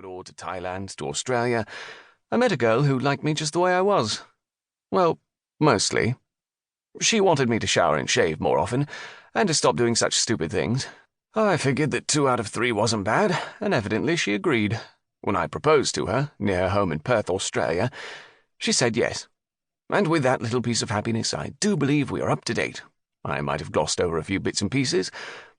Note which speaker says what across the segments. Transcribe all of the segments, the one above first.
Speaker 1: Ecuador to Thailand to Australia, I met a girl who liked me just the way I was. Well, mostly. She wanted me to shower and shave more often, and to stop doing such stupid things. I figured that 2 out of 3 wasn't bad, and evidently she agreed. When I proposed to her, near her home in Perth, Australia, she said yes. And with that little piece of happiness, I do believe we are up to date. I might have glossed over a few bits and pieces,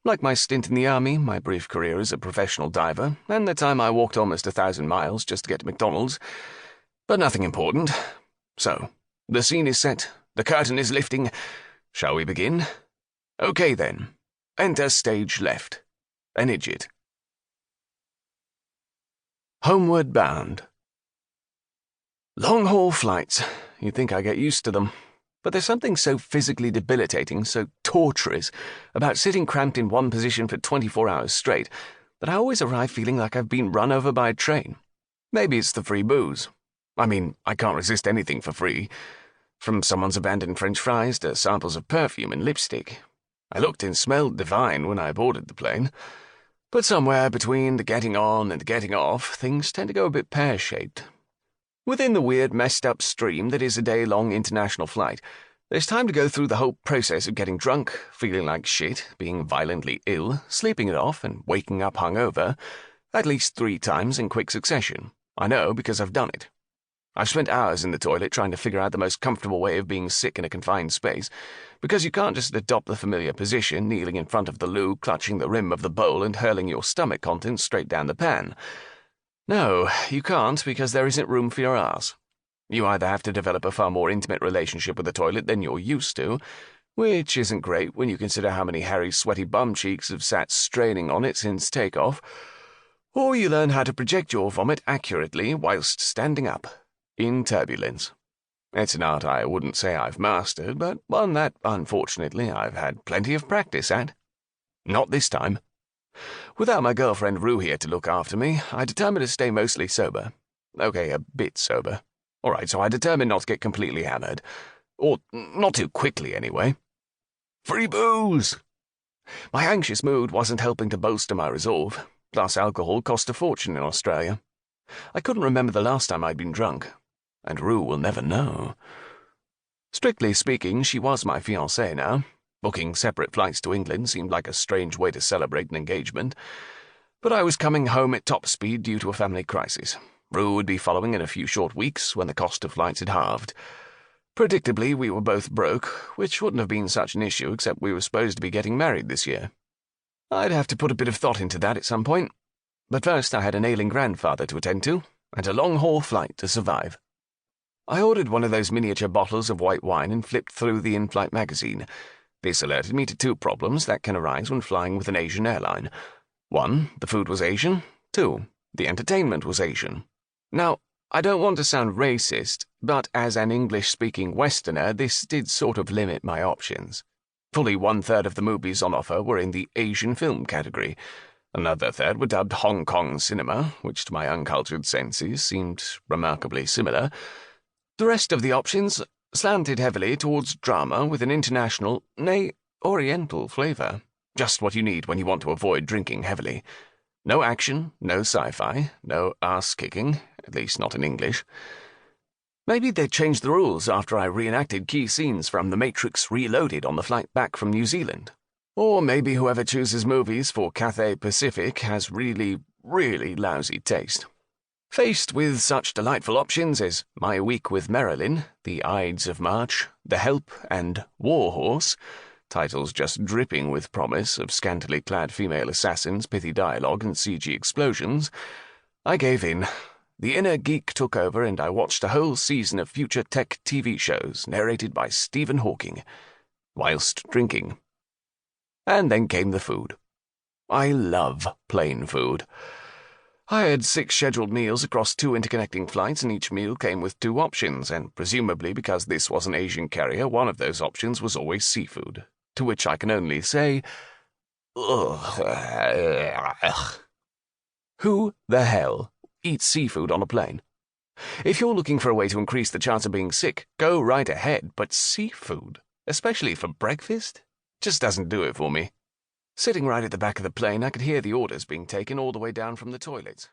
Speaker 1: like my stint in the army, my brief career as a professional diver, and the time I walked almost 1,000 miles just to get to McDonald's, but nothing important. So, the scene is set, the curtain is lifting. Shall we begin? Okay then. Enter stage left. An idiot. Homeward bound. Long-haul flights. You'd think I get used to them. But there's something so physically debilitating, so torturous, about sitting cramped in one position for 24 hours straight, that I always arrive feeling like I've been run over by a train. Maybe it's the free booze. I mean, I can't resist anything for free. From someone's abandoned French fries to samples of perfume and lipstick. I looked and smelled divine when I boarded the plane. But somewhere between the getting on and the getting off, things tend to go a bit pear-shaped. Within the weird, messed-up stream that is a day-long international flight, there's time to go through the whole process of getting drunk, feeling like shit, being violently ill, sleeping it off, and waking up hungover, at least 3 times in quick succession. I know because I've done it. I've spent hours in the toilet trying to figure out the most comfortable way of being sick in a confined space, because you can't just adopt the familiar position, kneeling in front of the loo, clutching the rim of the bowl and hurling your stomach contents straight down the pan. No, you can't, because there isn't room for your arse. You either have to develop a far more intimate relationship with the toilet than you're used to, which isn't great when you consider how many hairy, sweaty bum cheeks have sat straining on it since takeoff, or you learn how to project your vomit accurately whilst standing up, in turbulence. It's an art I wouldn't say I've mastered, but one that, unfortunately, I've had plenty of practice at. Not this time. Without my girlfriend Rue here to look after me, I determined to stay mostly sober. Okay, a bit sober. All right, so I determined not to get completely hammered. Or not too quickly, anyway. Free booze! My anxious mood wasn't helping to bolster my resolve, plus alcohol cost a fortune in Australia. I couldn't remember the last time I'd been drunk, and Rue will never know. Strictly speaking, she was my fiancée now. Booking separate flights to England seemed like a strange way to celebrate an engagement, but I was coming home at top speed due to a family crisis. Rue would be following in a few short weeks when the cost of flights had halved. Predictably, we were both broke, which wouldn't have been such an issue except we were supposed to be getting married this year. I'd have to put a bit of thought into that at some point, but first I had an ailing grandfather to attend to, and a long-haul flight to survive. I ordered one of those miniature bottles of white wine and flipped through the in-flight magazine. This alerted me to 2 problems that can arise when flying with an Asian airline. 1, the food was Asian. 2, the entertainment was Asian. Now, I don't want to sound racist, but as an English-speaking Westerner, this did sort of limit my options. Fully 1/3 of the movies on offer were in the Asian film category. Another third were dubbed Hong Kong cinema, which to my uncultured senses seemed remarkably similar. The rest of the options slanted heavily towards drama with an international, nay, oriental flavour. Just what you need when you want to avoid drinking heavily. No action, no sci-fi, no ass-kicking, at least not in English. Maybe they'd changed the rules after I reenacted key scenes from The Matrix Reloaded on the flight back from New Zealand. Or maybe whoever chooses movies for Cathay Pacific has really, really lousy taste. Faced with such delightful options as My Week with Marilyn, The Ides of March, The Help, and War Horse, titles just dripping with promise of scantily clad female assassins, pithy dialogue, and CG explosions, I gave in. The inner geek took over, and I watched a whole season of future tech TV shows narrated by Stephen Hawking, whilst drinking. And then came the food. I love plain food. I had 6 scheduled meals across 2 interconnecting flights, and each meal came with 2 options, and presumably because this was an Asian carrier, one of those options was always seafood, to which I can only say, ugh. Who the hell eats seafood on a plane? If you're looking for a way to increase the chance of being sick, go right ahead, but seafood, especially for breakfast, just doesn't do it for me. Sitting right at the back of the plane, I could hear the orders being taken all the way down from the toilets.